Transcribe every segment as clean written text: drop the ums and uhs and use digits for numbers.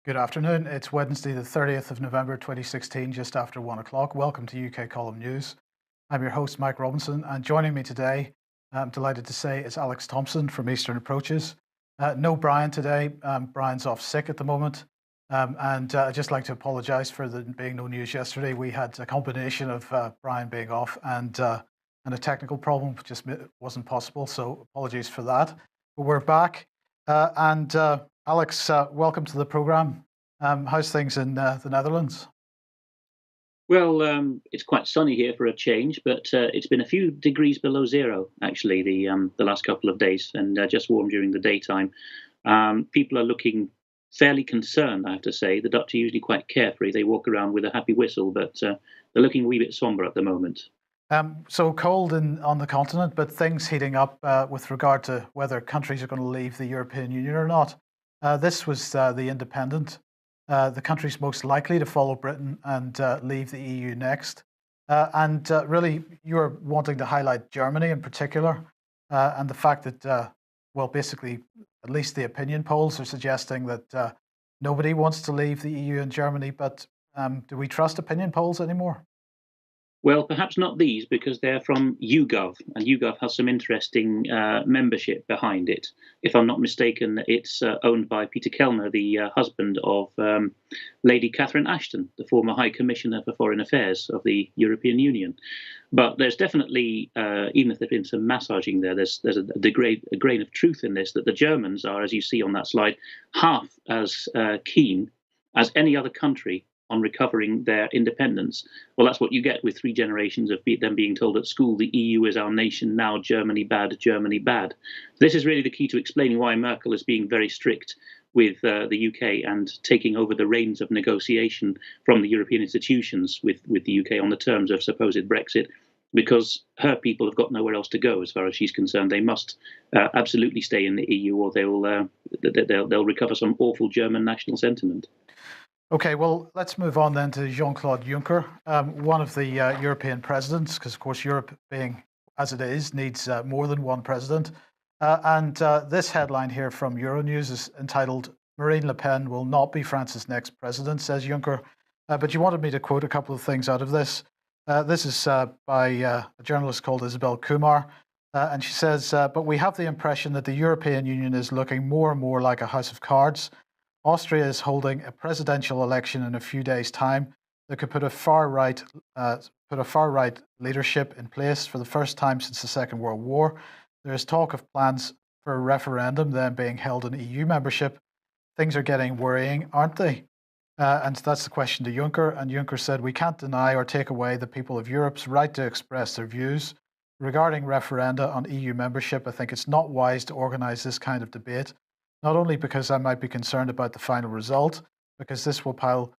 Good afternoon. It's Wednesday, the 30th of November 2016, just after 1 o'clock. Welcome to UK Column News. I'm your host, Mike Robinson, and joining me today, I'm delighted to say, is Alex Thompson from Eastern Approaches. No Brian today. Brian's off sick at the moment. And I'd just like to apologise for there being no news yesterday. We had a combination of Brian being off and a technical problem, which just wasn't possible. So apologies for that. But we're back. And Alex, welcome to the programme. How's things in the Netherlands? Well, it's quite sunny here for a change, but it's been a few degrees below zero actually the last couple of days, and just warm during the daytime. People are looking fairly concerned, I have to say. The Dutch are usually quite carefree; they walk around with a happy whistle, but they're looking a wee bit sombre at the moment. So cold on the continent, but things heating up with regard to whether countries are going to leave the European Union or not. This was The Independent. The countries most likely to follow Britain and leave the EU next. And really, you're wanting to highlight Germany in particular, and the fact that, well, basically, at least the opinion polls are suggesting that nobody wants to leave the EU in Germany. But do we trust opinion polls anymore? Well, perhaps not these because they're from YouGov, and YouGov has some interesting membership behind it. If I'm not mistaken, it's owned by Peter Kellner, the husband of Lady Catherine Ashton, the former High Commissioner for Foreign Affairs of the European Union. But there's definitely, even if there's been some massaging there, there's a grain of truth in this that the Germans are, as you see on that slide, half as keen as any other country on recovering their independence. Well, that's what you get with 3 generations of them being told at school, the EU is our nation now, Germany bad, Germany bad. This is really the key to explaining why Merkel is being very strict with the UK and taking over the reins of negotiation from the European institutions with the UK on the terms of supposed Brexit, because her people have got nowhere else to go as far as she's concerned. They must absolutely stay in the EU, or they'll recover some awful German national sentiment. Okay, well, let's move on then to Jean-Claude Juncker, one of the European presidents, because of course Europe, being as it is, needs more than one president. And this headline here from Euronews is entitled, "Marine Le Pen will not be France's next president," says Juncker. But you wanted me to quote a couple of things out of this. This is by a journalist called Isabel Kumar. And she says, "But we have the impression that the European Union is looking more and more like a house of cards. Austria is holding a presidential election in a few days' time that could put a far right leadership in place for the first time since the Second World War. There is talk of plans for a referendum then being held on EU membership. Things are getting worrying, aren't they?" And that's the question to Juncker. And Juncker said, "We can't deny or take away the people of Europe's right to express their views. Regarding referenda on EU membership, I think it's not wise to organise this kind of debate. Not only because I might be concerned about the final result, because this will pile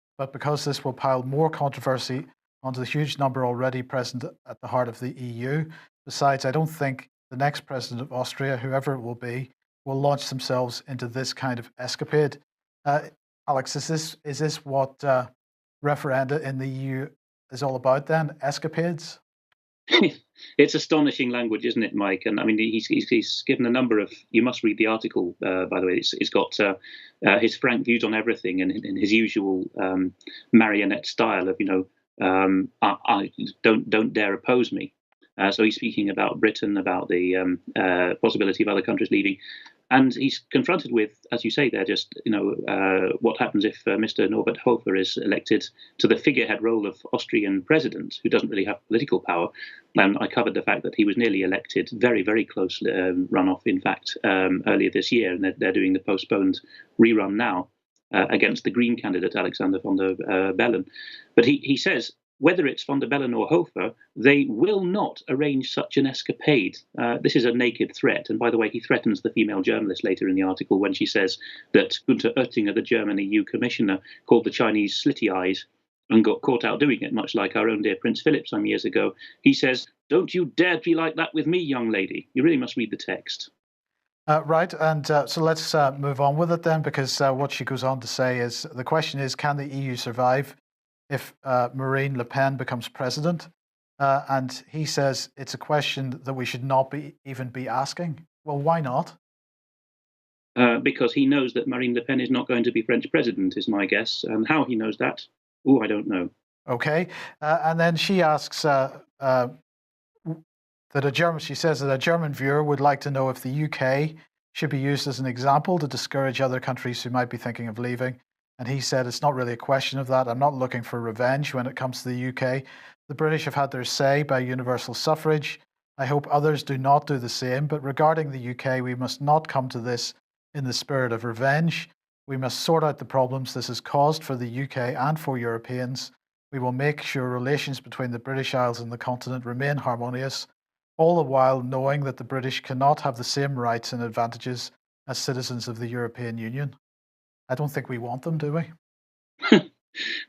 more controversy onto the huge number already present at the heart of the EU. Besides, I don't think the next president of Austria, whoever it will be, will launch themselves into this kind of escapade." Alex, is this what referenda in the EU is all about then? Escapades? It's astonishing language, isn't it, Mike? And I mean, he's given a number of. You must read the article, by the way. It's got his frank views on everything, and in his usual marionette style of, I don't dare oppose me. So he's speaking about Britain, about the possibility of other countries leaving, and he's confronted with, as you say, there, just what happens if Mr. Norbert Hofer is elected to the figurehead role of Austrian president, who doesn't really have political power. And I covered the fact that he was nearly elected, very, very close runoff, in fact, earlier this year, and they're doing the postponed rerun now against the Green candidate Alexander von der Bellen. But he says, whether it's von der Bellen or Hofer, they will not arrange such an escapade. This is a naked threat. And by the way, he threatens the female journalist later in the article when she says that Günther Oettinger, the German EU commissioner, called the Chinese slitty eyes and got caught out doing it, much like our own dear Prince Philip some years ago. He says, "Don't you dare be like that with me, young lady." You really must read the text. Right, and so let's move on with it then, because what she goes on to say is, the question is, can the EU survive if Marine Le Pen becomes president? And he says it's a question that we should not even be asking. Well, why not? because he knows that Marine Le Pen is not going to be French president, is my guess. And how he knows that, I don't know. Okay. And then she asks she says that a German viewer would like to know if the UK should be used as an example to discourage other countries who might be thinking of leaving. And he said, it's not really a question of that. I'm not looking for revenge when it comes to the UK. The British have had their say by universal suffrage. I hope others do not do the same. But regarding the UK, we must not come to this in the spirit of revenge. We must sort out the problems this has caused for the UK and for Europeans. We will make sure relations between the British Isles and the continent remain harmonious, all the while knowing that the British cannot have the same rights and advantages as citizens of the European Union. I don't think we want them, do we?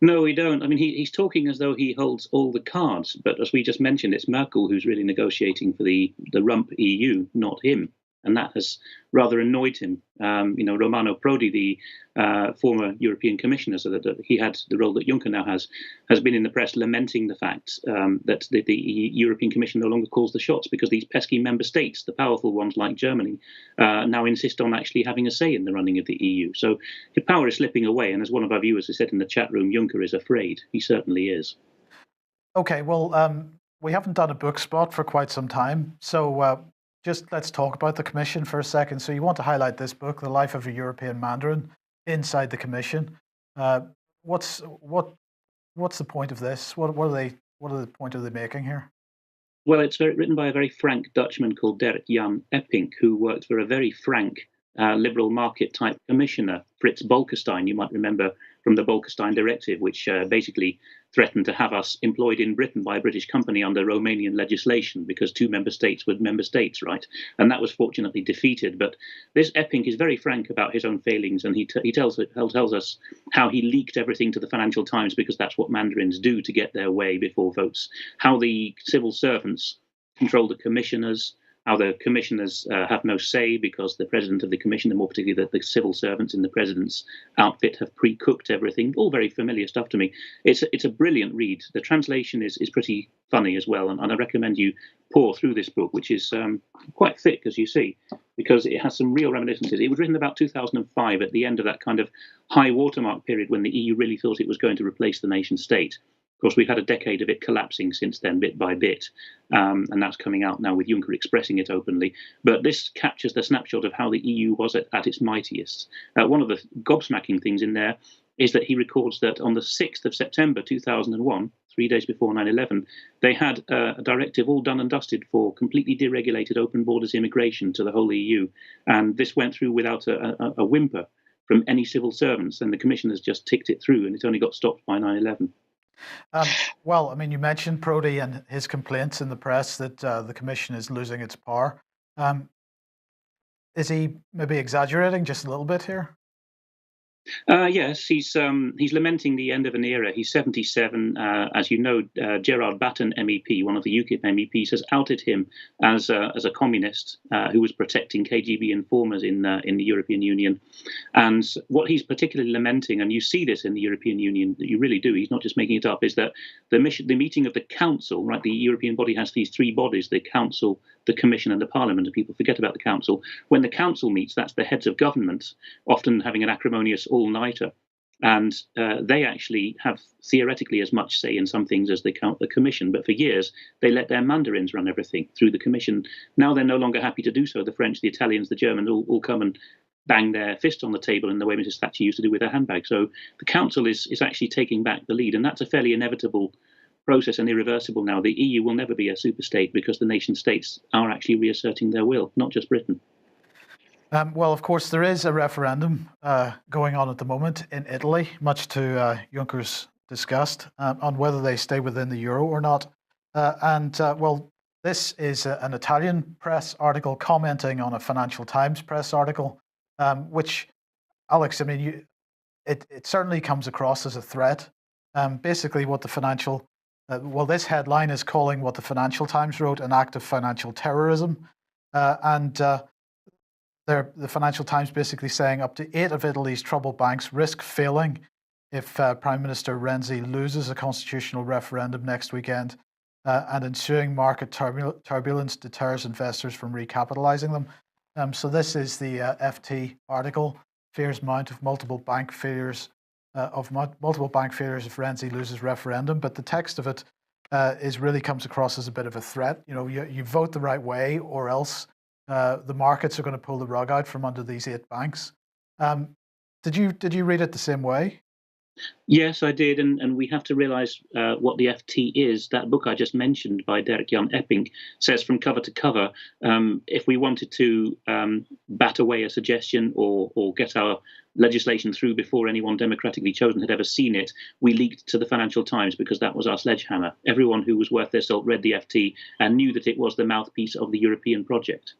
No, we don't. I mean, he's talking as though he holds all the cards, but as we just mentioned, it's Merkel who's really negotiating for the rump EU, not him. And that has rather annoyed him. Romano Prodi, the former European Commissioner, so that he had the role that Juncker now has been in the press lamenting the fact that the European Commission no longer calls the shots because these pesky member states, the powerful ones like Germany, now insist on actually having a say in the running of the EU. So the power is slipping away. And as one of our viewers has said in the chat room, Juncker is afraid. He certainly is. Okay, well, we haven't done a book spot for quite some time. So just let's talk about the Commission for a second. So you want to highlight this book, The Life of a European Mandarin, Inside the Commission. What's the point of this? What are the point are they making here? Well, it's written by a very frank Dutchman called Dirk-Jan Epping, who worked for a very frank liberal market type commissioner, Frits Bolkestein. You might remember from the Bolkestein Directive, which basically threatened to have us employed in Britain by a British company under Romanian legislation because two member states were member states, right? And that was fortunately defeated. But this Epping is very frank about his own failings, and he tells us how he leaked everything to the Financial Times because that's what Mandarins do to get their way before votes, how the civil servants control the commissioners, how the commissioners have no say because the president of the commission, and more particularly the civil servants in the president's outfit, have pre-cooked everything. All very familiar stuff to me. It's a brilliant read. The translation is pretty funny as well, and I recommend you pour through this book, which is quite thick, as you see, because it has some real reminiscences. It was written about 2005, at the end of that kind of high watermark period when the EU really thought it was going to replace the nation state. Of course, we've had a decade of it collapsing since then, bit by bit, and that's coming out now with Juncker expressing it openly. But this captures the snapshot of how the EU was at its mightiest. One of the gobsmacking things in there is that he records that on the 6th of September 2001, 3 days before 9/11, they had a directive all done and dusted for completely deregulated open borders immigration to the whole EU. And this went through without a whimper from any civil servants, and the commissioners just ticked it through, and it only got stopped by 9/11. Well, I mean, you mentioned Prodi and his complaints in the press that the Commission is losing its power. Is he maybe exaggerating just a little bit here? Yes, he's lamenting the end of an era. He's 77. As you know, Gerard Batten, MEP, one of the UKIP MEPs, has outed him as a communist who was protecting KGB informers in the European Union. And what he's particularly lamenting, and you see this in the European Union, that you really do, he's not just making it up, is that the meeting of the Council, right? The European body has these three bodies: the Council, the Commission, and the Parliament. And people forget about the Council. When the Council meets, that's the heads of government, often having an acrimonious all-nighter, and they actually have theoretically as much say in some things as the Commission. But for years, they let their Mandarins run everything through the Commission. Now they're no longer happy to do so. The French, the Italians, the Germans all come and bang their fist on the table in the way Mrs. Thatcher used to do with her handbag. So the Council is actually taking back the lead, and that's a fairly inevitable process and irreversible now. The EU will never be a superstate because the nation states are actually reasserting their will, not just Britain. Well, of course, there is a referendum going on at the moment in Italy, much to Juncker's disgust, on whether they stay within the euro or not. Well, this is an Italian press article commenting on a Financial Times press article, which, Alex, I mean, it certainly comes across as a threat. Basically, what the financial, this headline is calling what the Financial Times wrote an act of financial terrorism, the Financial Times basically saying up to 8 of Italy's troubled banks risk failing if Prime Minister Renzi loses a constitutional referendum next weekend, and ensuing market turbulence deters investors from recapitalizing them. So this is the FT article, fears mount of multiple bank failures if Renzi loses referendum. But the text of it really comes across as a bit of a threat. You vote the right way, or else the markets are going to pull the rug out from under these 8 banks. Did you read it the same way? Yes, I did, and we have to realise what the FT is. That book I just mentioned by Derek Jan Epping says from cover to cover, if we wanted to bat away a suggestion or get our legislation through before anyone democratically chosen had ever seen it, we leaked to the Financial Times because that was our sledgehammer. Everyone who was worth their salt read the FT and knew that it was the mouthpiece of the European project.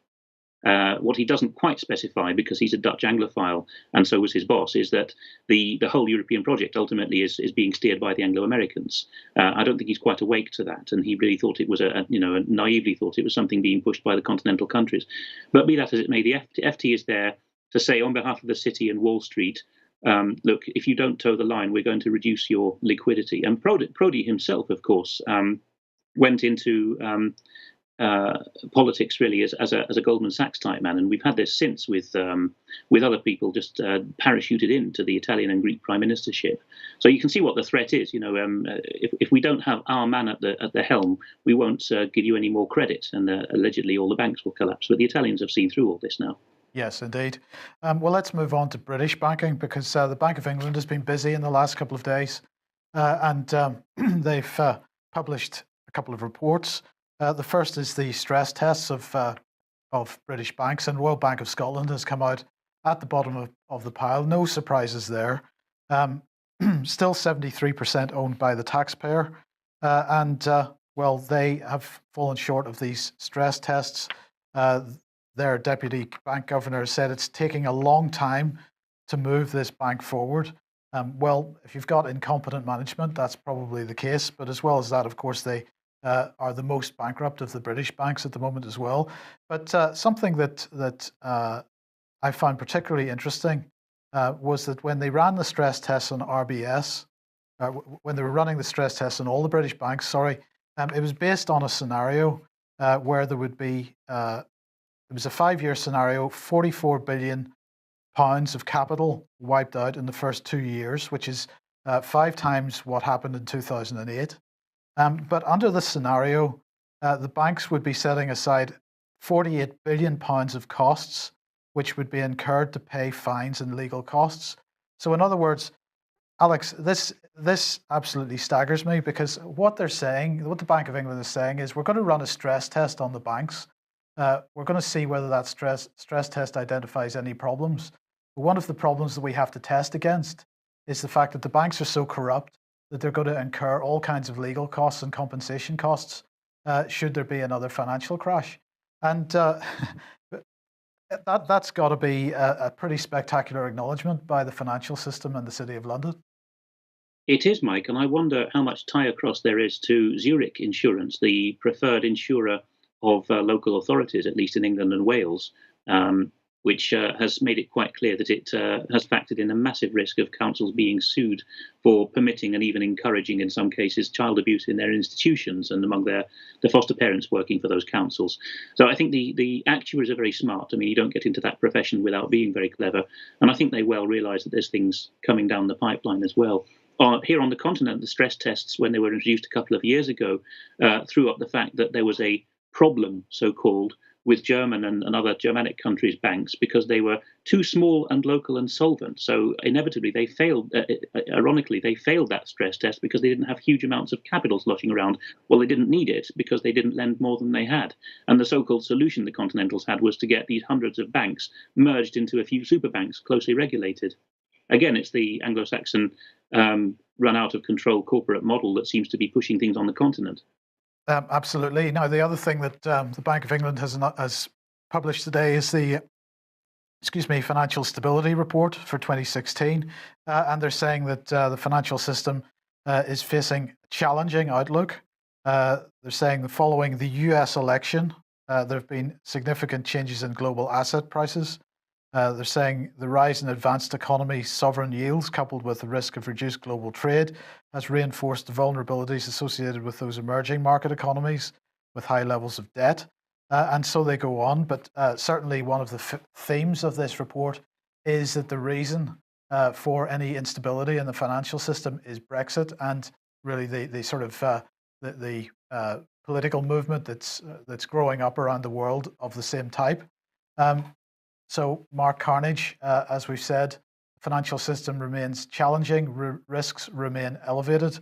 What he doesn't quite specify, because he's a Dutch Anglophile, and so was his boss, is that the whole European project ultimately is being steered by the Anglo-Americans. I don't think he's quite awake to that, and he really thought it was naively thought it was something being pushed by the continental countries. But be that as it may, the FT is there to say on behalf of the city and Wall Street, look, if you don't toe the line, we're going to reduce your liquidity. And Prodi himself, of course, went into politics really as a Goldman Sachs type man, and we've had this since with other people just parachuted into the Italian and Greek prime ministership. So you can see what the threat is. If we don't have our man at the helm, we won't give you any more credit, and allegedly all the banks will collapse. But the Italians have seen through all this now. Yes, indeed. Well, let's move on to British banking, because the Bank of England has been busy in the last couple of days, and they've published a couple of reports. The first is the stress tests of British banks, and Royal Bank of Scotland has come out at the bottom of the pile. No surprises there. Still 73% owned by the taxpayer, and they have fallen short of these stress tests. Their deputy bank governor said it's taking a long time to move this bank forward. If you've got incompetent management, that's probably the case. But as well as that, of course, they are the most bankrupt of the British banks at the moment as well. But something that I found particularly interesting was that when they ran the stress tests on RBS, when they were running the stress tests on all the British banks, it was based on a scenario where there would be, it was a 5-year scenario, £44 billion of capital wiped out in the first 2 years, which is 5 times what happened in 2008. But under the scenario, the banks would be setting aside £48 billion of costs, which would be incurred to pay fines and legal costs. So in other words, Alex, this absolutely staggers me, because what they're saying, what the Bank of England is saying, is we're going to run a stress test on the banks. We're going to see whether that stress test identifies any problems. But one of the problems that we have to test against is the fact that the banks are so corrupt that they're going to incur all kinds of legal costs and compensation costs should there be another financial crash. And that's got to be a pretty spectacular acknowledgement by the financial system and the City of London. It is, Mike, and I wonder how much tie across there is to Zurich Insurance, the preferred insurer of local authorities, at least in England and Wales, which has made it quite clear that it has factored in a massive risk of councils being sued for permitting and even encouraging, in some cases, child abuse in their institutions and among the foster parents working for those councils. So I think the actuaries are very smart. I mean, you don't get into that profession without being very clever. And I think they well realise that there's things coming down the pipeline as well. Here on the continent, the stress tests, when they were introduced a couple of years ago, threw up the fact that there was a problem, so-called, with German and other Germanic countries' banks because they were too small and local and solvent. So inevitably they failed, ironically, they failed that stress test because they didn't have huge amounts of capital sloshing around. Well, they didn't need it because they didn't lend more than they had. And the so-called solution the Continentals had was to get these hundreds of banks merged into a few super banks closely regulated. Again, it's the Anglo-Saxon run out of control corporate model that seems to be pushing things on the continent. Absolutely. Now, the other thing that the Bank of England has published today is the financial stability report for 2016, and they're saying that the financial system is facing a challenging outlook. They're saying that following the US election, there have been significant changes in global asset prices. They're saying the rise in advanced economy sovereign yields, coupled with the risk of reduced global trade, has reinforced the vulnerabilities associated with those emerging market economies with high levels of debt. And so they go on. But certainly one of the themes of this report is that the reason for any instability in the financial system is Brexit, and really the sort of the political movement that's growing up around the world of the same type. So, Mark Carnage, as we've said, the financial system remains challenging, risks remain elevated.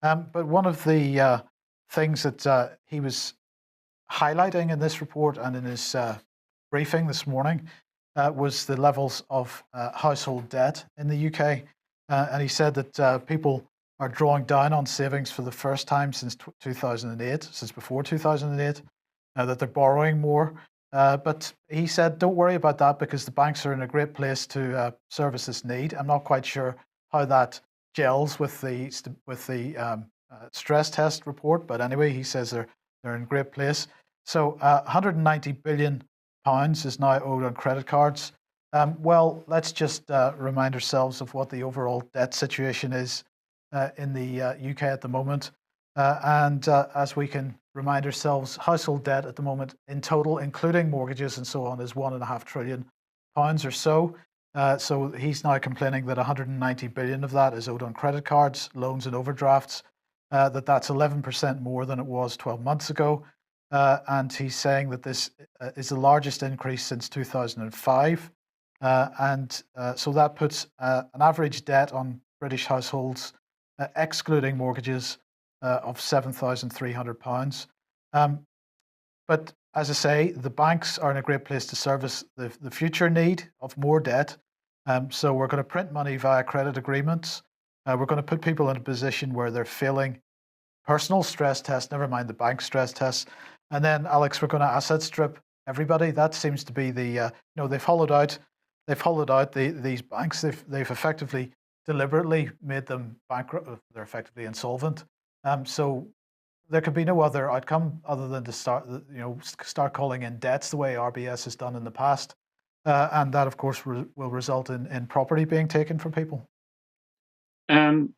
But one of the things that he was highlighting in this report and in his briefing this morning was the levels of household debt in the UK. And he said that people are drawing down on savings for the first time since 2008, since before 2008, that they're borrowing more. But he said, don't worry about that because the banks are in a great place to service this need. I'm not quite sure how that gels with the stress test report, but anyway, he says they're in a great place. So 190 billion pounds is now owed on credit cards. Well, let's just remind ourselves of what the overall debt situation is in the UK at the moment. And as we can remind ourselves, household debt at the moment in total, including mortgages and so on, is £1.5 trillion or so. So he's now complaining that 190 billion of that is owed on credit cards, loans and overdrafts, that's 11% more than it was 12 months ago. And he's saying that this is the largest increase since 2005. So that puts an average debt on British households, excluding mortgages, of £7,300. But as I say, the banks are in a great place to service the future need of more debt. So we're going to print money via credit agreements. We're going to put people in a position where they're failing personal stress tests, never mind the bank stress tests. And then, Alex, we're going to asset strip everybody. That seems to be the, they've hollowed out these banks. They've effectively, deliberately made them bankrupt. They're effectively insolvent. So there could be no other outcome other than to start calling in debts the way RBS has done in the past, and that, of course, will result in property being taken from people.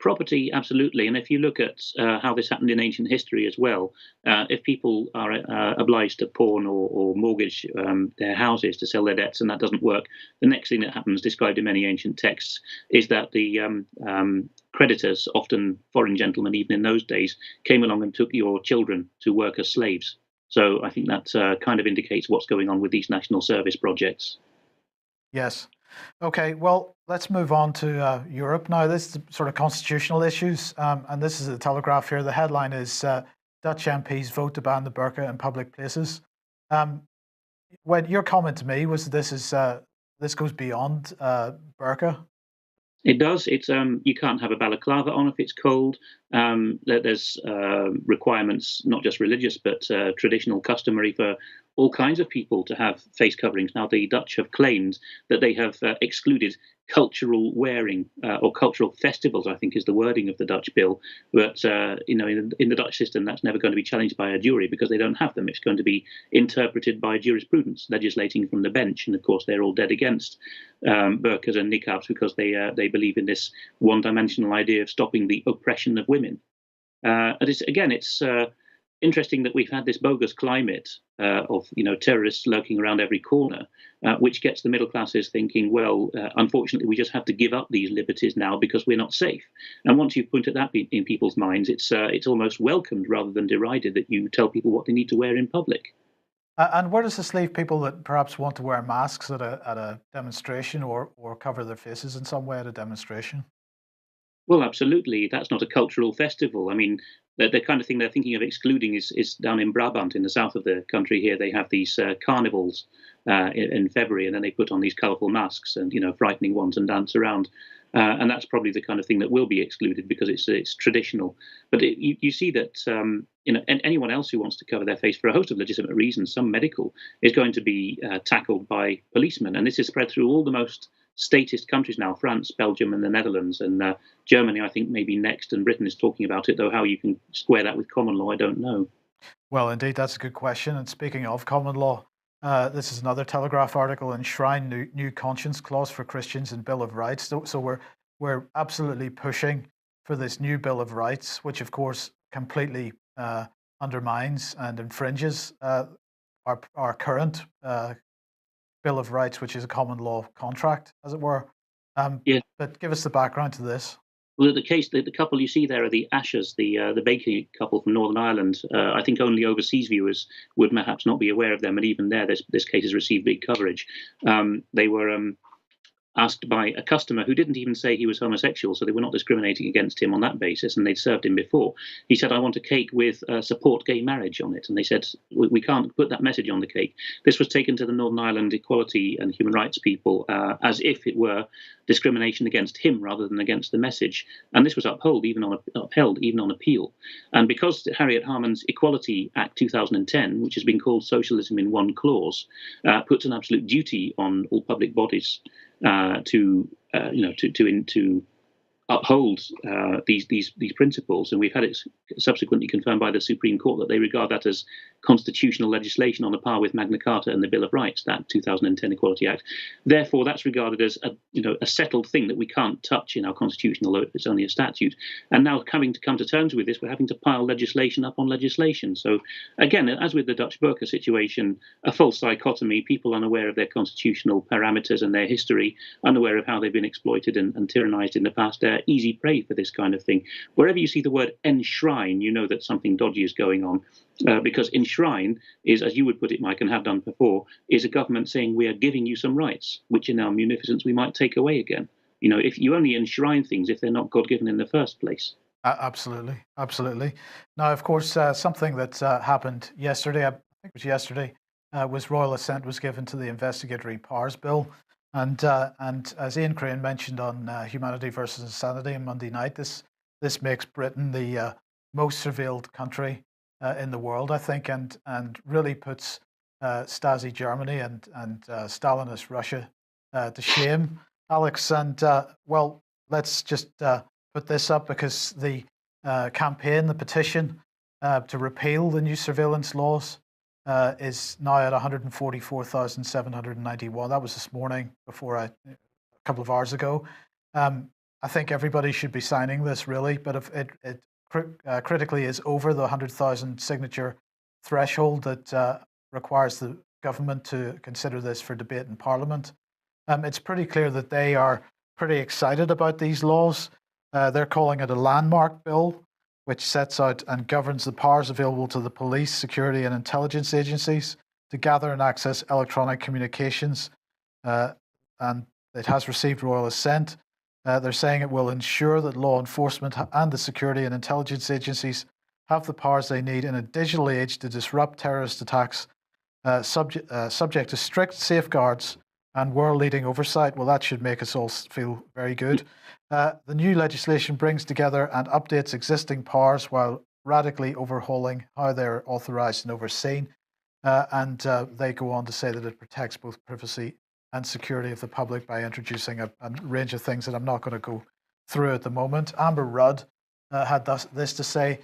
Property, absolutely. And if you look at how this happened in ancient history as well, if people are obliged to pawn or mortgage their houses to sell their debts and that doesn't work, the next thing that happens, described in many ancient texts, is that the creditors, often foreign gentlemen, even in those days, came along and took your children to work as slaves. So I think that kind of indicates what's going on with these national service projects. Yes. Okay, well, let's move on to Europe now. This is sort of constitutional issues, and this is a Telegraph here. The headline is Dutch MPs vote to ban the burqa in public places. When your comment to me was this goes beyond burqa. It does. It's you can't have a balaclava on if it's cold. There's requirements, not just religious, but traditional, customary for all kinds of people to have face coverings. Now, the Dutch have claimed that they have excluded cultural wearing or cultural festivals, I think is the wording of the Dutch bill. But in the Dutch system, that's never going to be challenged by a jury because they don't have them. It's going to be interpreted by jurisprudence, legislating from the bench. And of course, they're all dead against burqas and niqabs because they believe in this one-dimensional idea of stopping the oppression of women. And it's interesting that we've had this bogus climate of terrorists lurking around every corner, which gets the middle classes thinking, well, unfortunately, we just have to give up these liberties now because we're not safe. And once you've put that in people's minds, it's almost welcomed rather than derided that you tell people what they need to wear in public. And where does this leave people that perhaps want to wear masks at a demonstration or cover their faces in some way at a demonstration? Well, absolutely. That's not a cultural festival. I mean, the kind of thing they're thinking of excluding is down in Brabant, in the south of the country. Here, they have these carnivals in February, and then they put on these colourful masks and frightening ones and dance around. And that's probably the kind of thing that will be excluded because it's traditional. But you see that anyone else who wants to cover their face for a host of legitimate reasons, some medical, is going to be tackled by policemen. And this is spread through all the most statist countries now: France, Belgium, and the Netherlands, and Germany, I think, maybe next. And Britain is talking about it, though how you can square that with common law, I don't know. Well, indeed, that's a good question. And speaking of common law, this is another Telegraph article: enshrine new conscience clause for Christians in Bill of Rights. So we're absolutely pushing for this new Bill of Rights, which of course completely undermines and infringes our current Bill of Rights, which is a common law contract, as it were. Yeah. But give us the background to this. Well, the couple you see there are the Ashers, the Baker couple from Northern Ireland. I think only overseas viewers would perhaps not be aware of them, and even there, this case has received big coverage. They were asked by a customer who didn't even say he was homosexual, so they were not discriminating against him on that basis, and they'd served him before. He said, "I want a cake with support gay marriage on it," and they said, "We can't put that message on the cake." This was taken to the Northern Ireland equality and human rights people as if it were discrimination against him rather than against the message, and this was upheld even on appeal. And because Harriet Harman's Equality Act 2010, which has been called socialism in one clause, puts an absolute duty on all public bodies to uphold these principles, and we've had it subsequently confirmed by the Supreme Court that they regard that as constitutional legislation on a par with Magna Carta and the Bill of Rights, that 2010 Equality Act. Therefore, that's regarded as a settled thing that we can't touch in our constitution, although it's only a statute. And now, having to come to terms with this, we're having to pile legislation up on legislation. So, again, as with the Dutch burqa situation, a false dichotomy: people unaware of their constitutional parameters and their history, unaware of how they've been exploited and tyrannized in the past. Easy prey for this kind of thing. Wherever you see the word enshrine, you know that something dodgy is going on, because enshrine is, as you would put it, Mike, and have done before, is a government saying we are giving you some rights, which in our munificence we might take away again. If you only enshrine things if they're not God-given in the first place. Absolutely. Now, of course, something that happened yesterday, I think it was yesterday, was royal assent was given to the Investigatory Powers Bill. And as Ian Crane mentioned on Humanity versus Insanity on Monday night, this makes Britain the most surveilled country in the world, I think, and really puts Stasi Germany and Stalinist Russia to shame, Alex. And well, let's just put this up, because the campaign, the petition to repeal the new surveillance laws is now at 144,791. That was this morning, a couple of hours ago. I think everybody should be signing this, really, but if it critically is over the 100,000 signature threshold that requires the government to consider this for debate in Parliament. It's pretty clear that they are pretty excited about these laws. They're calling it a landmark bill, which sets out and governs the powers available to the police, security, and intelligence agencies to gather and access electronic communications. And it has received royal assent. They're saying it will ensure that law enforcement and the security and intelligence agencies have the powers they need in a digital age to disrupt terrorist attacks, subject to strict safeguards and world-leading oversight. Well, that should make us all feel very good. The new legislation brings together and updates existing powers while radically overhauling how they're authorized and overseen. And they go on to say that it protects both privacy and security of the public by introducing a range of things that I'm not going to go through at the moment. Amber Rudd had this to say.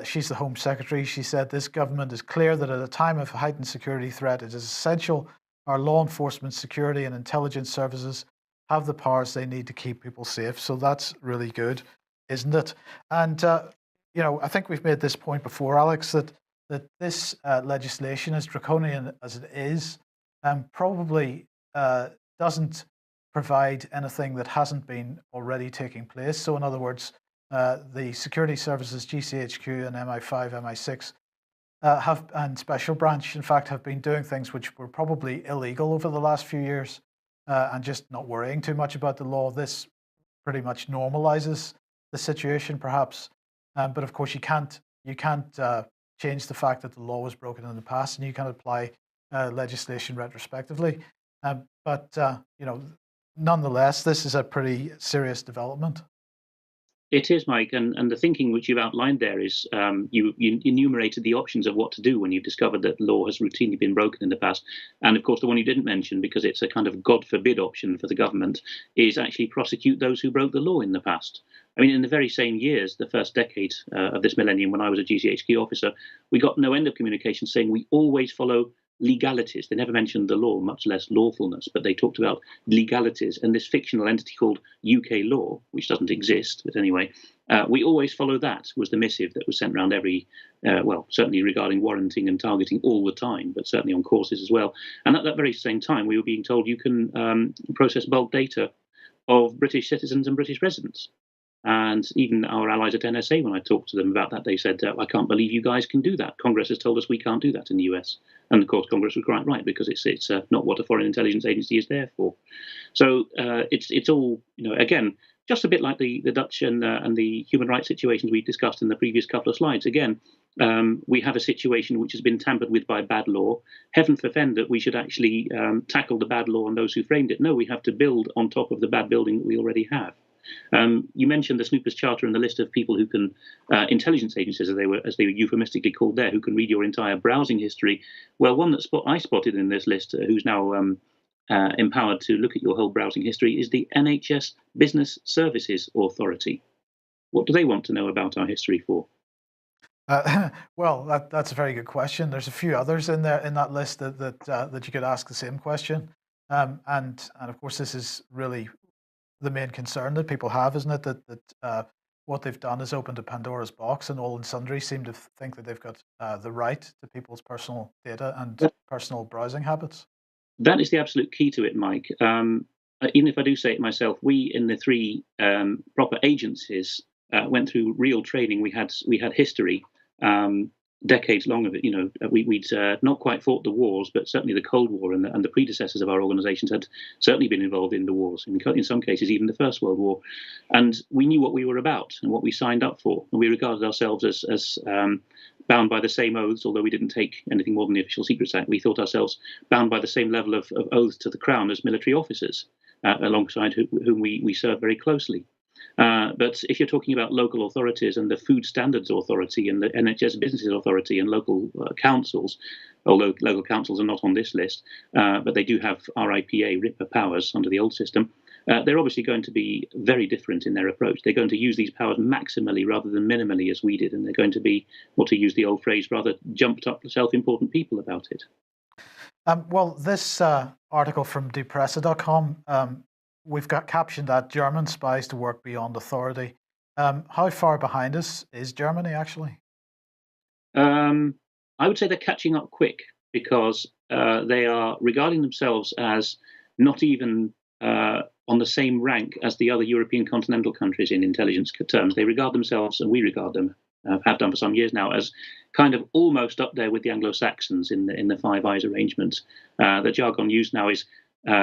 She's the Home Secretary. She said, "This government is clear that at a time of heightened security threat, it is essential our law enforcement, security, and intelligence services have the powers they need to keep people safe." So that's really good, isn't it? And, I think we've made this point before, Alex, that this legislation, as draconian as it is, probably doesn't provide anything that hasn't been already taking place. So in other words, the security services, GCHQ and MI5, MI6, and Special Branch, in fact, have been doing things which were probably illegal over the last few years, and just not worrying too much about the law. This pretty much normalizes the situation, perhaps. But of course, you can't change the fact that the law was broken in the past, and you can apply legislation retrospectively. But nonetheless, this is a pretty serious development. It is, Mike, and the thinking which you've outlined there is you enumerated the options of what to do when you've discovered that law has routinely been broken in the past. And of course, the one you didn't mention, because it's a kind of God forbid option for the government, is actually prosecute those who broke the law in the past. I mean, in the very same years, the first decade of this millennium, when I was a GCHQ officer, we got no end of communication saying we always follow legalities. They never mentioned the law, much less lawfulness, but they talked about legalities and this fictional entity called UK law, which doesn't exist. But anyway, we always follow that, was the missive that was sent around every, well, certainly regarding warranting and targeting all the time, but certainly on courses as well. And at that very same time, we were being told you can process bulk data of British citizens and British residents. And even our allies at NSA, when I talked to them about that, they said, I can't believe you guys can do that. Congress has told us we can't do that in the US. And of course, Congress was quite right, because it's not what a foreign intelligence agency is there for. So it's all, again, just a bit like the Dutch and the human rights situations we discussed in the previous couple of slides. Again, we have a situation which has been tampered with by bad law. Heaven forfend that we should actually tackle the bad law on those who framed it. No, we have to build on top of the bad building that we already have. You mentioned the Snoopers Charter and the list of people who can, intelligence agencies, as they were euphemistically called there, who can read your entire browsing history. Well, one that I spotted in this list, who's now empowered to look at your whole browsing history, is the NHS Business Services Authority. What do they want to know about our history for? Well, that's a very good question. There's a few others in there in that list that you could ask the same question, and of course this is really the main concern that people have, isn't it? That what they've done is opened a Pandora's box, and all and sundry seem to think that they've got the right to people's personal data and personal browsing habits. That is the absolute key to it, Mike. Even if I do say it myself, we in the three proper agencies went through real training. We had history, decades long of it. We'd not quite fought the wars, but certainly the Cold War and the predecessors of our organizations had certainly been involved in the wars, in some cases even the First World War. And we knew what we were about and what we signed up for. And we regarded ourselves as bound by the same oaths, although we didn't take anything more than the Official Secrets Act. We thought ourselves bound by the same level of oaths to the Crown as military officers, alongside whom we serve very closely. But if you're talking about local authorities and the Food Standards Authority and the NHS Business Authority and local councils, although local councils are not on this list, but they do have RIPA, RIPA powers under the old system, they're obviously going to be very different in their approach. They're going to use these powers maximally rather than minimally as we did, and they're going to be, or to use the old phrase, rather jumped up self-important people about it. Well, this article from depressa.com, we've got captioned that German spies to work beyond authority. How far behind us is Germany, actually? I would say they're catching up quick, because they are regarding themselves as not even on the same rank as the other European continental countries in intelligence terms. They regard themselves, and we regard them, have done for some years now, as kind of almost up there with the Anglo-Saxons in the Five Eyes arrangement. The jargon used now is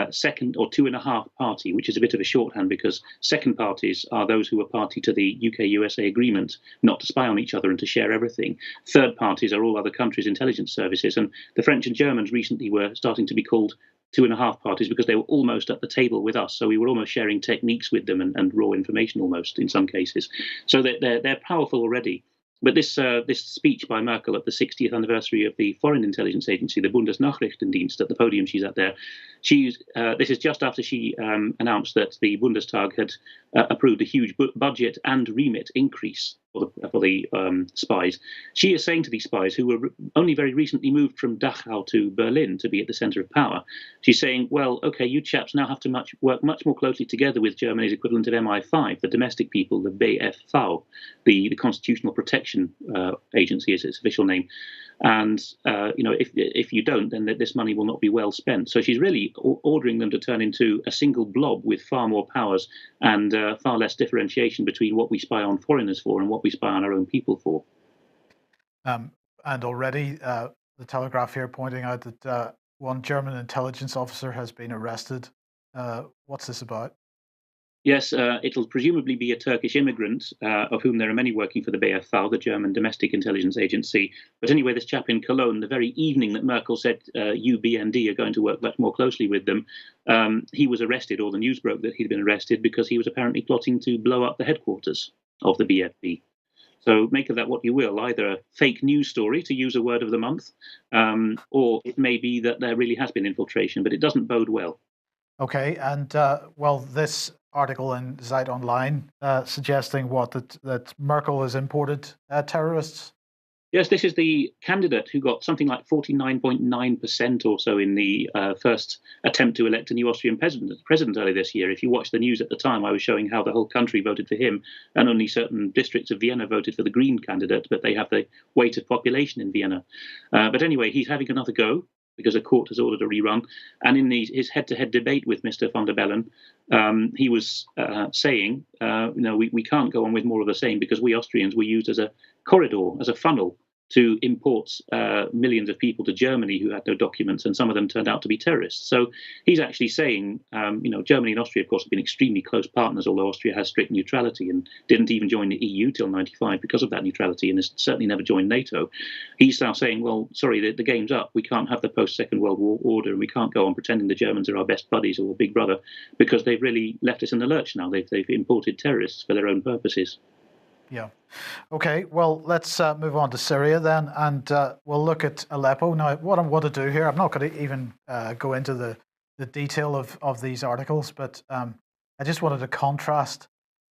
second or two and a half party, which is a bit of a shorthand, because second parties are those who are party to the UK-USA agreement not to spy on each other and to share everything. Third parties are all other countries' intelligence services, and the French and Germans recently were starting to be called two and a half parties because they were almost at the table with us. So we were almost sharing techniques with them and raw information almost in some cases. So they're powerful already. But this speech by Merkel at the 60th anniversary of the Foreign Intelligence Agency, the Bundesnachrichtendienst, at the podium she's at there, this is just after she announced that the Bundestag had approved a huge budget and remit increase for the spies. She is saying to these spies, who were only very recently moved from Dachau to Berlin to be at the center of power, she's saying, well, okay, you chaps now have to work much more closely together with Germany's equivalent of MI5, the domestic people, the BFV, the Constitutional Protection Agency is its official name. And if you don't, then this money will not be well spent. So she's really ordering them to turn into a single blob with far more powers and far less differentiation between what we spy on foreigners for and what we spy on our own people for. And already the Telegraph here pointing out that one German intelligence officer has been arrested. What's this about? Yes, it'll presumably be a Turkish immigrant, of whom there are many working for the BFV, the German Domestic Intelligence Agency. But anyway, this chap in Cologne, the very evening that Merkel said you, BND, are going to work much more closely with them, he was arrested, or the news broke that he'd been arrested because he was apparently plotting to blow up the headquarters of the BFV. So make of that what you will, either a fake news story, to use a word of the month, or it may be that there really has been infiltration, but it doesn't bode well. Okay, and well, this article in Zeit Online suggesting that Merkel has imported terrorists. Yes, this is the candidate who got something like 49.9% or so in the first attempt to elect a new Austrian president earlier this year. If you watched the news at the time, I was showing how the whole country voted for him, and only certain districts of Vienna voted for the Green candidate, but they have the weight of population in Vienna. But anyway, he's having another go because a court has ordered a rerun. And in his head-to-head debate with Mr. von der Bellen, he was saying, we can't go on with more of the same because we Austrians were used as a corridor, as a funnel to import millions of people to Germany who had no documents, and some of them turned out to be terrorists. So he's actually saying, Germany and Austria, of course, have been extremely close partners, although Austria has strict neutrality and didn't even join the EU till '95 because of that neutrality, and has certainly never joined NATO. He's now saying, well, sorry, the game's up. We can't have the post-Second World War order, and we can't go on pretending the Germans are our best buddies or big brother, because they've really left us in the lurch now. They've imported terrorists for their own purposes. Yeah. Okay, well, let's move on to Syria then, and we'll look at Aleppo. Now, what I want to do here, I'm not going to even go into the detail of these articles, but I just wanted to contrast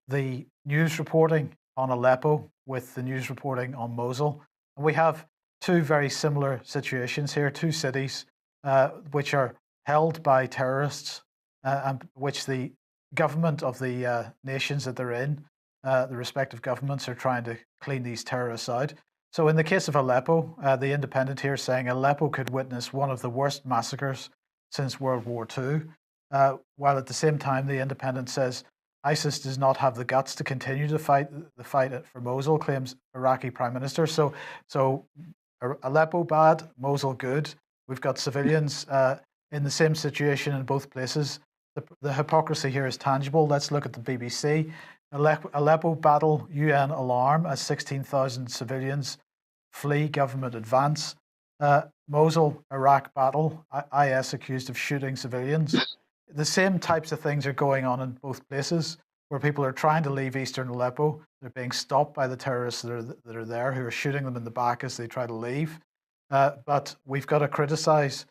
the news reporting on Aleppo with the news reporting on Mosul. And we have two very similar situations here, two cities which are held by terrorists, and which the government of the nations that they're in, the respective governments are trying to clean these terrorists out. So in the case of Aleppo, the Independent here is saying Aleppo could witness one of the worst massacres since World War II, while at the same time the Independent says ISIS does not have the guts to continue to fight for Mosul, claims Iraqi Prime Minister. So Aleppo bad, Mosul good. We've got civilians in the same situation in both places. The hypocrisy here is tangible. Let's look at the BBC. Aleppo battle UN alarm as 16,000 civilians flee government advance. Mosul, Iraq battle, IS accused of shooting civilians. The same types of things are going on in both places, where people are trying to leave eastern Aleppo. They're being stopped by the terrorists that are there, who are shooting them in the back as they try to leave. But we've got to criticize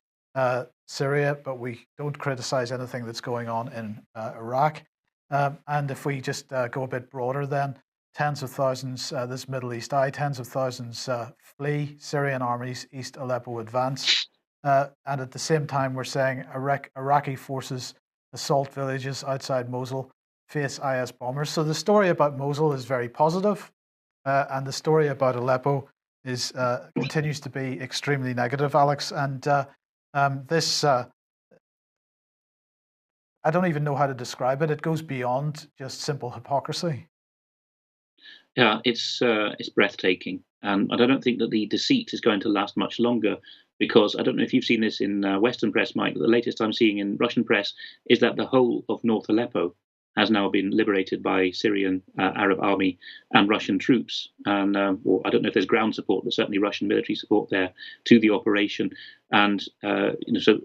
Syria, but we don't criticize anything that's going on in Iraq. And if we just go a bit broader, then tens of thousands, this Middle East Eye, tens of thousands flee Syrian armies, East Aleppo advance. And at the same time, we're saying Iraqi forces assault villages outside Mosul, face IS bombers. So the story about Mosul is very positive, and the story about Aleppo is continues to be extremely negative, Alex. And this I don't even know how to describe it. It goes beyond just simple hypocrisy. Yeah, it's breathtaking, and I don't think that the deceit is going to last much longer, because I don't know if you've seen this in Western press, Mike, but the latest I'm seeing in Russian press is that the whole of North Aleppo has now been liberated by Syrian Arab army and Russian troops. And well, I don't know if there's ground support, but certainly Russian military support there to the operation. And so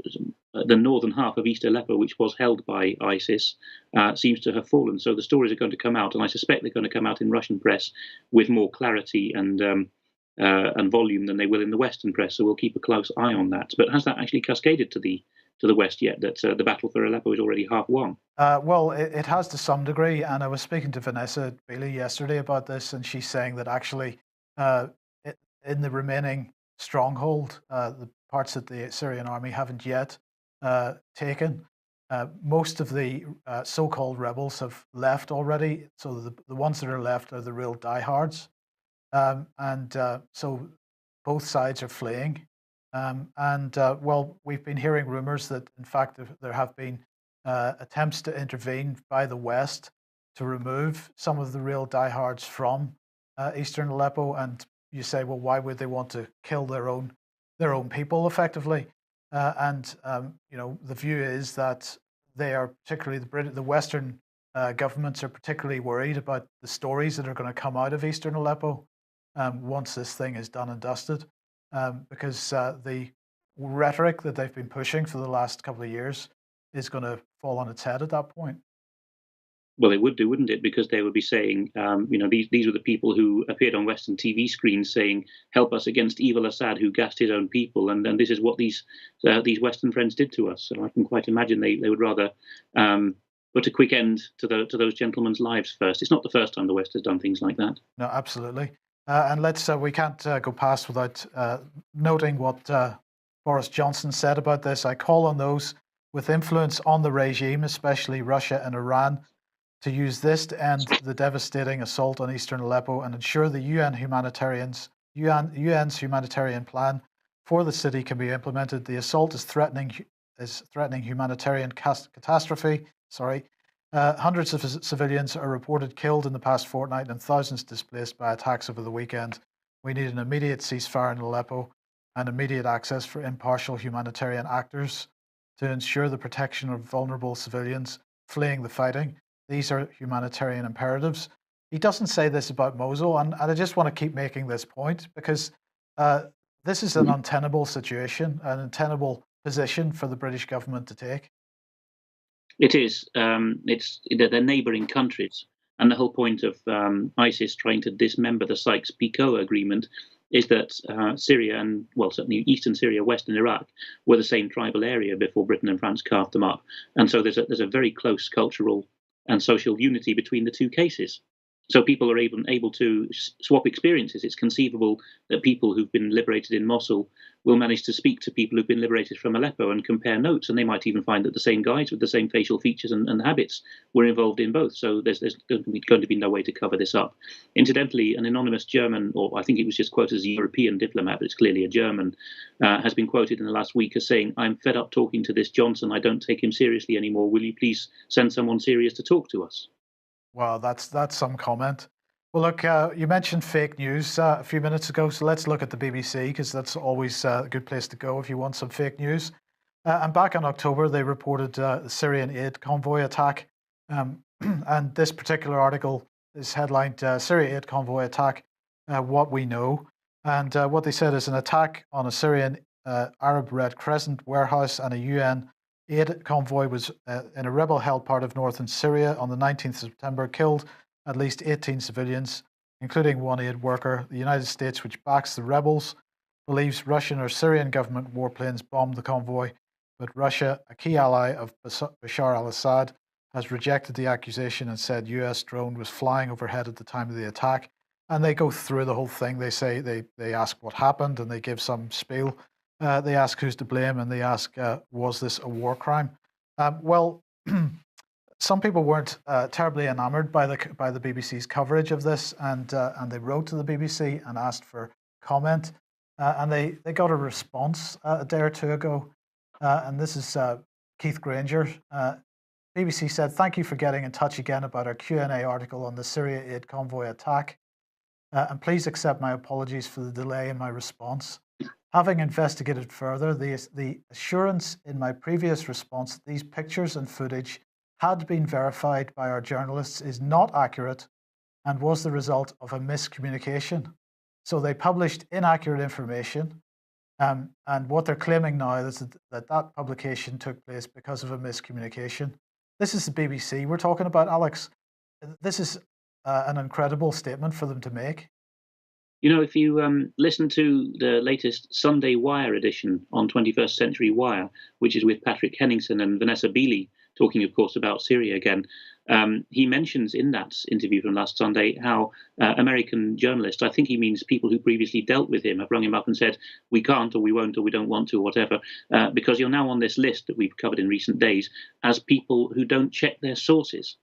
the northern half of East Aleppo, which was held by ISIS, seems to have fallen. So the stories are going to come out, and I suspect they're going to come out in Russian press with more clarity and volume than they will in the Western press. So we'll keep a close eye on that. But has that actually cascaded to the West yet, that the battle for Aleppo is already half won? Well, it has to some degree, and I was speaking to Vanessa Bailey yesterday about this, and she's saying that actually in the remaining stronghold, the parts that the Syrian army haven't yet taken, most of the so-called rebels have left already, so the ones that are left are the real diehards, and so both sides are fleeing. Well, we've been hearing rumors that, in fact, there have been attempts to intervene by the West to remove some of the real diehards from eastern Aleppo. And you say, well, why would they want to kill their own people effectively? The view is that they are particularly the Western governments are particularly worried about the stories that are going to come out of eastern Aleppo once this thing is done and dusted. Because the rhetoric that they've been pushing for the last couple of years is going to fall on its head at that point. Well, it would do, wouldn't it? Because they would be saying, these were the people who appeared on Western TV screens saying, "Help us against evil Assad, who gassed his own people," and this is what these Western friends did to us. So I can quite imagine they would rather put a quick end to those gentlemen's lives first. It's not the first time the West has done things like that. No, absolutely. And we can't go past without noting what Boris Johnson said about this. I call on those with influence on the regime, especially Russia and Iran, to use this to end the devastating assault on eastern Aleppo and ensure the UN's humanitarian plan for the city can be implemented. The assault is threatening humanitarian catastrophe. Hundreds of civilians are reported killed in the past fortnight and thousands displaced by attacks over the weekend. We need an immediate ceasefire in Aleppo and immediate access for impartial humanitarian actors to ensure the protection of vulnerable civilians fleeing the fighting. These are humanitarian imperatives. He doesn't say this about Mosul, and I just want to keep making this point because this is an untenable situation, an untenable position for the British government to take. It is. They're neighbouring countries, and the whole point of ISIS trying to dismember the Sykes-Picot Agreement is that Syria and, well, certainly eastern Syria, western Iraq, were the same tribal area before Britain and France carved them up, and so there's a very close cultural and social unity between the two cases. So people are able to swap experiences. It's conceivable that people who've been liberated in Mosul will manage to speak to people who've been liberated from Aleppo and compare notes, and they might even find that the same guys with the same facial features and habits were involved in both. So there's going to be no way to cover this up. Incidentally, an anonymous German, or I think it was just quoted as a European diplomat, but it's clearly a German, has been quoted in the last week as saying, "I'm fed up talking to this Johnson. I don't take him seriously anymore. Will you please send someone serious to talk to us?" Wow, that's some comment. Well, look, you mentioned fake news a few minutes ago, so let's look at the BBC because that's always a good place to go if you want some fake news. And back in October, they reported the Syrian aid convoy attack. And this particular article is headlined Syria aid convoy attack, what we know. And what they said is an attack on a Syrian Arab Red Crescent warehouse and a UN aid convoy was in a rebel-held part of northern Syria on the 19th of September, killed at least 18 civilians, including one aid worker. The United States, which backs the rebels, believes Russian or Syrian government warplanes bombed the convoy, but Russia, a key ally of Bashar al-Assad, has rejected the accusation and said US drone was flying overhead at the time of the attack. And they go through the whole thing. They say they ask what happened and they give some spiel. They ask who's to blame and they ask, was this a war crime? Well, some people weren't terribly enamored by the BBC's coverage of this, and they wrote to the BBC and asked for comment, and they got a response a day or two ago, and this is Keith Granger. BBC said, "Thank you for getting in touch again about our Q&A article on the Syria aid convoy attack, and please accept my apologies for the delay in my response. Having investigated further, the assurance in my previous response that these pictures and footage had been verified by our journalists is not accurate and was the result of a miscommunication." So they published inaccurate information, and what they're claiming now is that publication took place because of a miscommunication. This is the BBC we're talking about, Alex. This is an incredible statement for them to make. You know, if you listen to the latest Sunday Wire edition on 21st Century Wire, which is with Patrick Henningsen and Vanessa Beeley, talking, of course, about Syria again, he mentions in that interview from last Sunday how American journalists, I think he means people who previously dealt with him, have rung him up and said, "We can't, or we won't, or we don't want to, or whatever, because you're now on this list that we've covered in recent days as people who don't check their sources."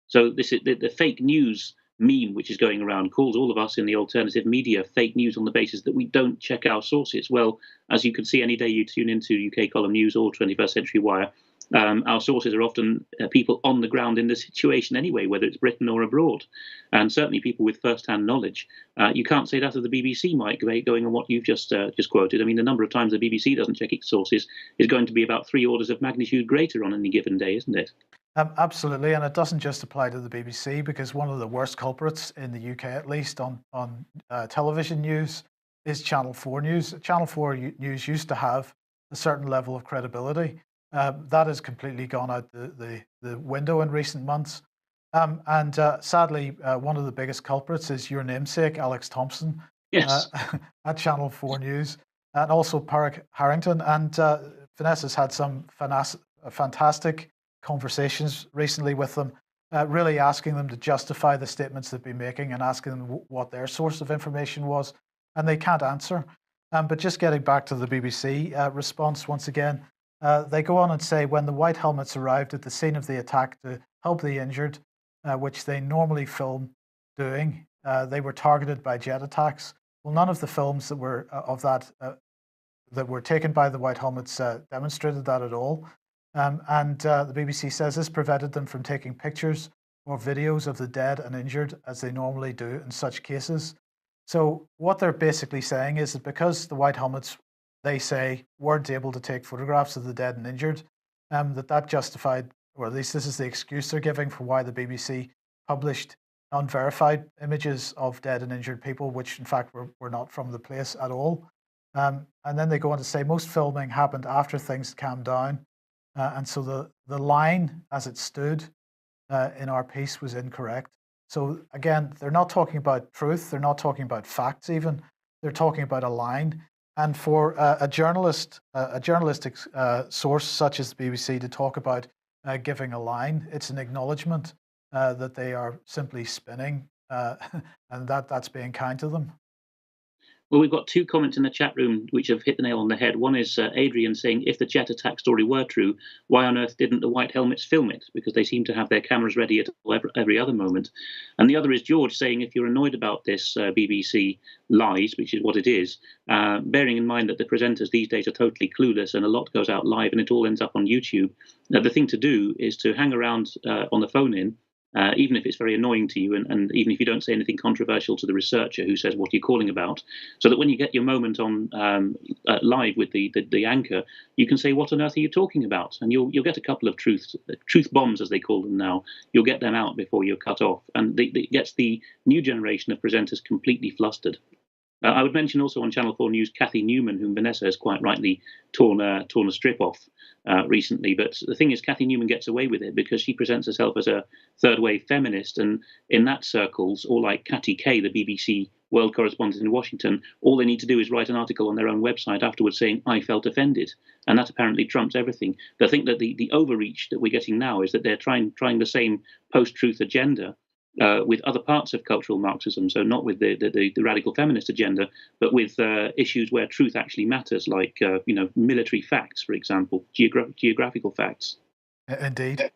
So this is the fake news meme which is going around calls all of us in the alternative media fake news on the basis that we don't check our sources. Well, as you can see any day you tune into UK Column News or 21st Century Wire, our sources are often people on the ground in the situation anyway, whether it's Britain or abroad, and certainly people with first-hand knowledge. You can't say that of the BBC, Mike, going on what you've just quoted. I mean, the number of times the BBC doesn't check its sources is going to be about 3 orders of magnitude greater on any given day, isn't it? Absolutely, and it doesn't just apply to the BBC, because one of the worst culprits in the UK, at least on television news, is Channel 4 News. Channel 4 News used to have a certain level of credibility. That has completely gone out the window in recent months. And sadly, one of the biggest culprits is your namesake, Alex Thompson, Yes. at Channel 4 News, and also Parrick Harrington. And Vanessa's had some fantastic conversations recently with them. really asking them to justify the statements they've been making and asking them what their source of information was, and they can't answer. But just getting back to the BBC response once again, they go on and say when the white helmets arrived at the scene of the attack to help the injured, which they normally film doing, they were targeted by jet attacks. Well, none of the films that were that were taken by the white helmets demonstrated that at all. And the BBC says this prevented them from taking pictures or videos of the dead and injured as they normally do in such cases. So what they're basically saying is that because the white helmets, they say, weren't able to take photographs of the dead and injured, that justified, or at least this is the excuse they're giving for why the BBC published unverified images of dead and injured people, which in fact were not from the place at all. And then they go on to say most filming happened after things calmed down. And so the line as it stood in our piece was incorrect. So again, they're not talking about truth. They're not talking about facts even. They're talking about a line. And for a journalistic source such as the BBC to talk about giving a line, it's an acknowledgement that they are simply spinning, and that's being kind to them. Well, we've got two comments in the chat room which have hit the nail on the head. One is Adrian saying, if the jet attack story were true, why on earth didn't the white helmets film it? Because they seem to have their cameras ready at every other moment. And the other is George saying, if you're annoyed about this BBC lies, which is what it is, bearing in mind that the presenters these days are totally clueless and a lot goes out live and it all ends up on YouTube, the thing to do is to hang around on the phone-in, even if it's very annoying to you, and even if you don't say anything controversial to the researcher who says, what are you calling about? So that when you get your moment on live with the anchor, you can say, what on earth are you talking about? And you'll get a couple of truth bombs, as they call them now. You'll get them out before you're cut off. And it gets the new generation of presenters completely flustered. I would mention also on Channel 4 News, Cathy Newman, whom Vanessa has quite rightly torn a strip off recently. But the thing is, Cathy Newman gets away with it because she presents herself as a third-wave feminist. And in that circles, or like Catty Kay, the BBC world correspondent in Washington, all they need to do is write an article on their own website afterwards saying, I felt offended. And that apparently trumps everything. I think that the overreach that we're getting now is that they're trying the same post-truth agenda with other parts of cultural Marxism, so not with the radical feminist agenda, but with issues where truth actually matters, like military facts, for example, geographical facts. Indeed.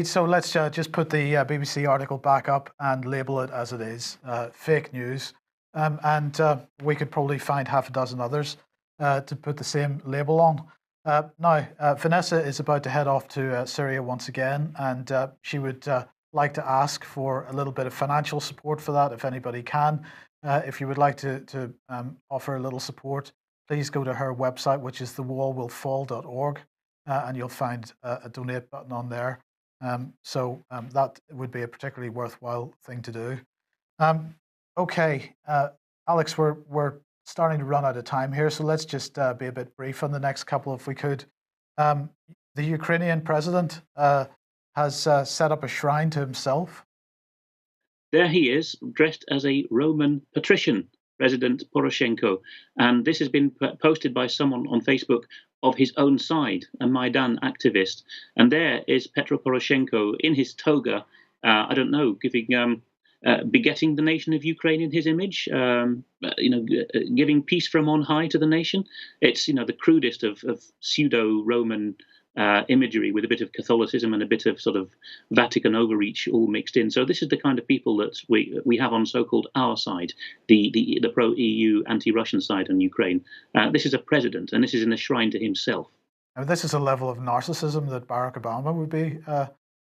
So let's just put the BBC article back up and label it as it is, fake news. And we could probably find half a dozen others to put the same label on. Now, Vanessa is about to head off to Syria once again, and she would like to ask for a little bit of financial support for that, if anybody can. If you would like to offer a little support, please go to her website, which is thewallwillfall.org, and you'll find a donate button on there. So that would be a particularly worthwhile thing to do. Okay, Alex, we're starting to run out of time here, so let's just be a bit brief on the next couple if we could. The Ukrainian president has set up a shrine to himself. There he is, dressed as a Roman patrician, President Poroshenko. And this has been posted by someone on Facebook of his own side, a Maidan activist. And there is Petro Poroshenko in his toga, I don't know, begetting the nation of Ukraine in his image, giving peace from on high to the nation. It's, the crudest of pseudo-Roman imagery with a bit of Catholicism and a bit of sort of Vatican overreach all mixed in. So this is the kind of people that we have on so-called our side, the pro-EU, anti-Russian side on Ukraine. This is a president, and this is in a shrine to himself. I mean, this is a level of narcissism that Barack Obama would be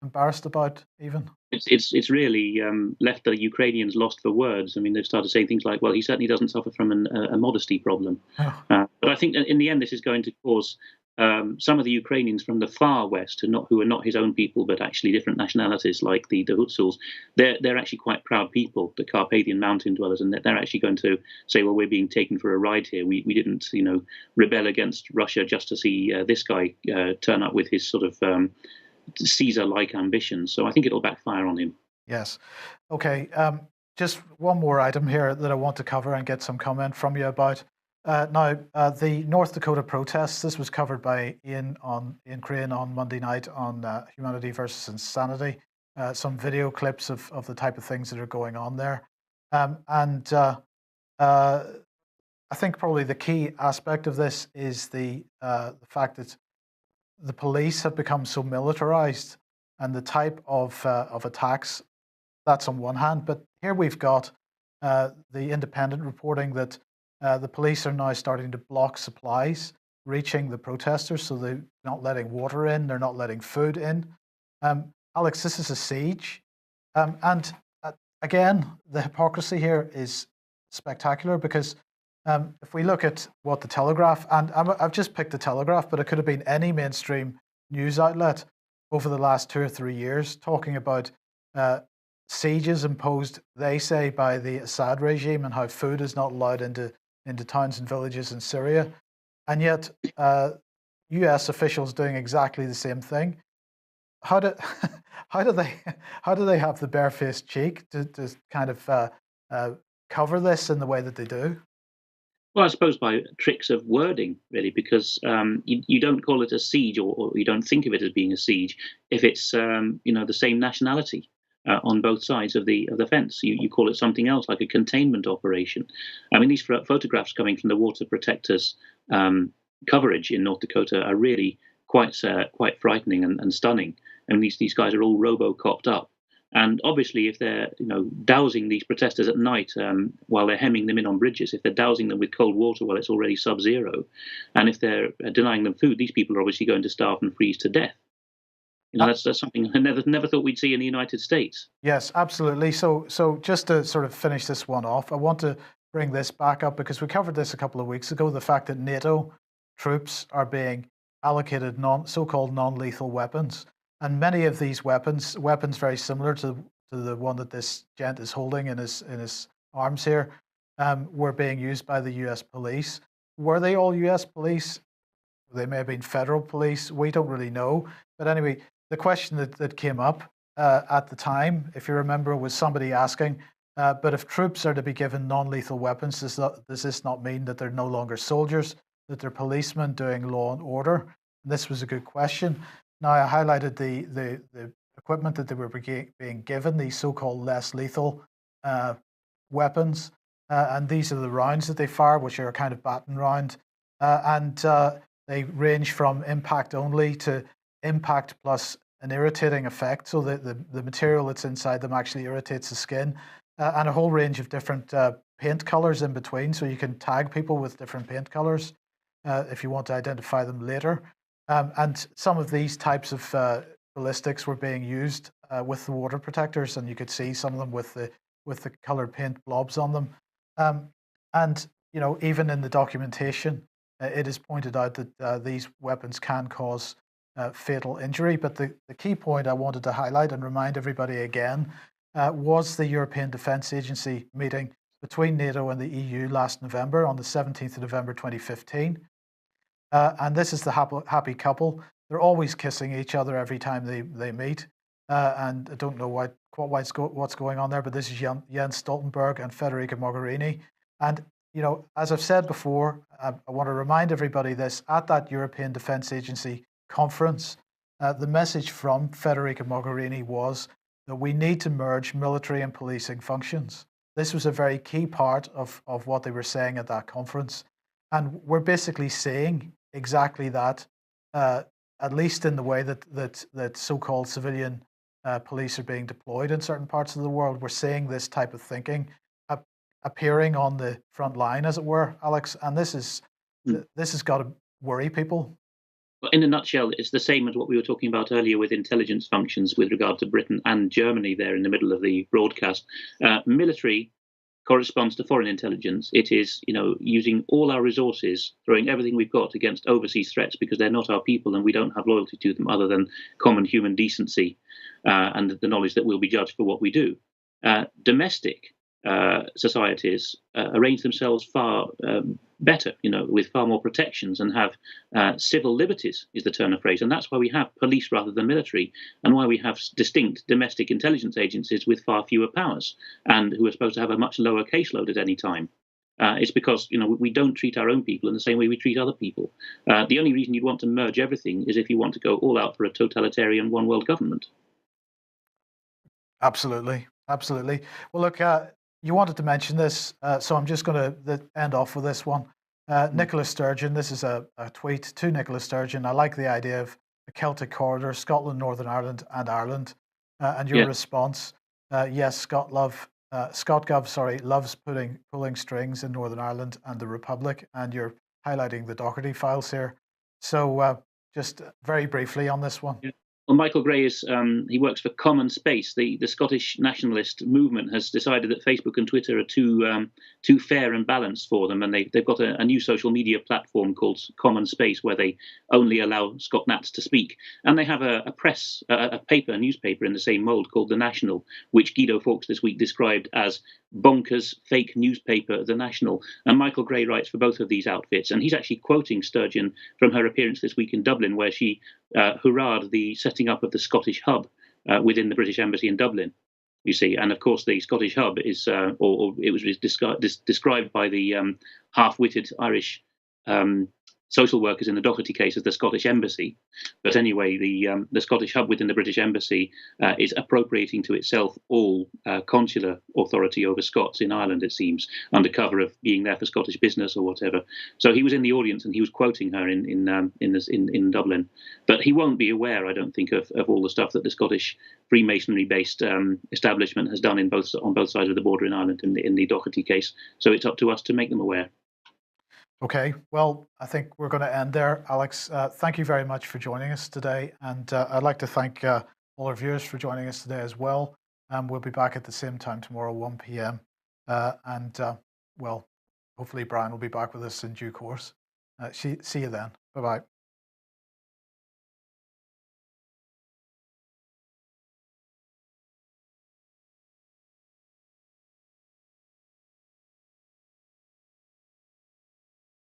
embarrassed about, even. It's really left the Ukrainians lost for words. I mean, they've started saying things like, well, he certainly doesn't suffer from a modesty problem. Oh. But I think in the end, this is going to cause some of the Ukrainians from the far west, who are not his own people, but actually different nationalities, like the Hutsuls, they're actually quite proud people, the Carpathian Mountain dwellers, and they're actually going to say, well, we're being taken for a ride here. We didn't, rebel against Russia just to see this guy turn up with his sort of Caesar-like ambitions. So I think it'll backfire on him. Yes. Okay. Just one more item here that I want to cover and get some comment from you about. Now, the North Dakota protests, this was covered by Ian Crane on Monday night on Humanity versus Insanity. some video clips of the type of things that are going on there. And I think probably the key aspect of this is the fact that the police have become so militarized, and the type of attacks. That's on one hand, but here we've got the Independent reporting that the police are now starting to block supplies reaching the protesters, so they're not letting water in, they're not letting food in. Alex, this is a siege, and again, the hypocrisy here is spectacular because if we look at what the Telegraph, and I've just picked the Telegraph, but it could have been any mainstream news outlet over the last 2 or 3 years talking about sieges imposed, they say, by the Assad regime and how food is not allowed into towns and villages in Syria. And yet, US officials doing exactly the same thing. How do, how do they have the barefaced cheek to kind of cover this in the way that they do? Well, I suppose by tricks of wording, really, because you don't call it a siege, or you don't think of it as being a siege if it's the same nationality on both sides of the fence. You call it something else, like a containment operation. I mean, these photographs coming from the Water Protectors coverage in North Dakota are really quite frightening and stunning. And these guys are all robo-copped up. And obviously, if they're dousing these protesters at night while they're hemming them in on bridges, if they're dousing them with cold water while it's already sub-zero, and if they're denying them food, these people are obviously going to starve and freeze to death. That's something I never thought we'd see in the United States. Yes, absolutely. So just to sort of finish this one off, I want to bring this back up because we covered this a couple of weeks ago. The fact that NATO troops are being allocated so-called non-lethal weapons. And many of these weapons very similar to the one that this gent is holding in his arms here, were being used by the US police. Were they all US police? They may have been federal police. We don't really know. But anyway, the question that came up at the time, if you remember, was somebody asking, but if troops are to be given non-lethal weapons, does this not mean that they're no longer soldiers, that they're policemen doing law and order? And this was a good question. Now, I highlighted the equipment that they were being given, these so-called less lethal weapons. And these are the rounds that they fire, which are a kind of baton round. And they range from impact only to impact plus an irritating effect. So the material that's inside them actually irritates the skin. And a whole range of different paint colors in between. So you can tag people with different paint colors if you want to identify them later. And some of these types of ballistics were being used with the water protectors, and you could see some of them with the colored paint blobs on them. And even in the documentation, it is pointed out that these weapons can cause fatal injury. But the key point I wanted to highlight and remind everybody again was the European Defence Agency meeting between NATO and the EU last November, on the 17th of November 2015. And this is the happy couple. They're always kissing each other every time they meet. And I don't know what's going on there, but this is Jens Stoltenberg and Federica Mogherini. And, as I've said before, I want to remind everybody this: at that European Defence Agency conference, the message from Federica Mogherini was that we need to merge military and policing functions. This was a very key part of what they were saying at that conference. And we're basically saying exactly that, at least in the way that so-called civilian police are being deployed in certain parts of the world. We're seeing this type of thinking appearing on the front line, as it were, Alex. And this has got to worry people. Well, in a nutshell, it's the same as what we were talking about earlier with intelligence functions with regard to Britain and Germany there in the middle of the broadcast. Military corresponds to foreign intelligence. It is, using all our resources, throwing everything we've got against overseas threats because they're not our people and we don't have loyalty to them other than common human decency and the knowledge that we'll be judged for what we do. Domestic societies arrange themselves far better, with far more protections and have civil liberties, is the turn of phrase. And that's why we have police rather than military, and why we have distinct domestic intelligence agencies with far fewer powers and who are supposed to have a much lower caseload at any time. It's because we don't treat our own people in the same way we treat other people. The only reason you'd want to merge everything is if you want to go all out for a totalitarian one world government. Absolutely, absolutely. Well, look, you wanted to mention this, so I'm just going to end off with this one. Nicola Sturgeon, this is a tweet to Nicola Sturgeon. I like the idea of a Celtic corridor, Scotland, Northern Ireland, and Ireland. And your Yeah. response, yes, Scott Gov, sorry, loves pulling strings in Northern Ireland and the Republic, and you're highlighting the Doherty files here. So just very briefly on this one. Yeah. Well, Michael Gray is he works for Common Space. The Scottish nationalist movement has decided that Facebook and Twitter are too fair and balanced for them, and they've got a new social media platform called Common Space where they only allow Scott Nats to speak, and they have a newspaper in the same mould called The National, which Guido Fawkes this week described as bonkers fake newspaper, The National. And Michael Gray writes for both of these outfits, and he's actually quoting Sturgeon from her appearance this week in Dublin, where she hurrahed the setting up of the Scottish Hub within the British Embassy in Dublin. You see, and of course, the Scottish Hub is, or it was described by the half-witted Irish social workers in the Doherty case as the Scottish Embassy. But anyway, the Scottish Hub within the British Embassy is appropriating to itself all consular authority over Scots in Ireland, it seems, under cover of being there for Scottish business or whatever. So he was in the audience and he was quoting her in Dublin. But he won't be aware, I don't think, of all the stuff that the Scottish Freemasonry-based establishment has done on both sides of the border in Ireland in the Doherty case. So it's up to us to make them aware. Okay, well, I think we're going to end there. Alex, thank you very much for joining us today. And I'd like to thank all our viewers for joining us today as well. We'll be back at the same time tomorrow, 1 p.m. Well, hopefully Brian will be back with us in due course. See you then. Bye-bye.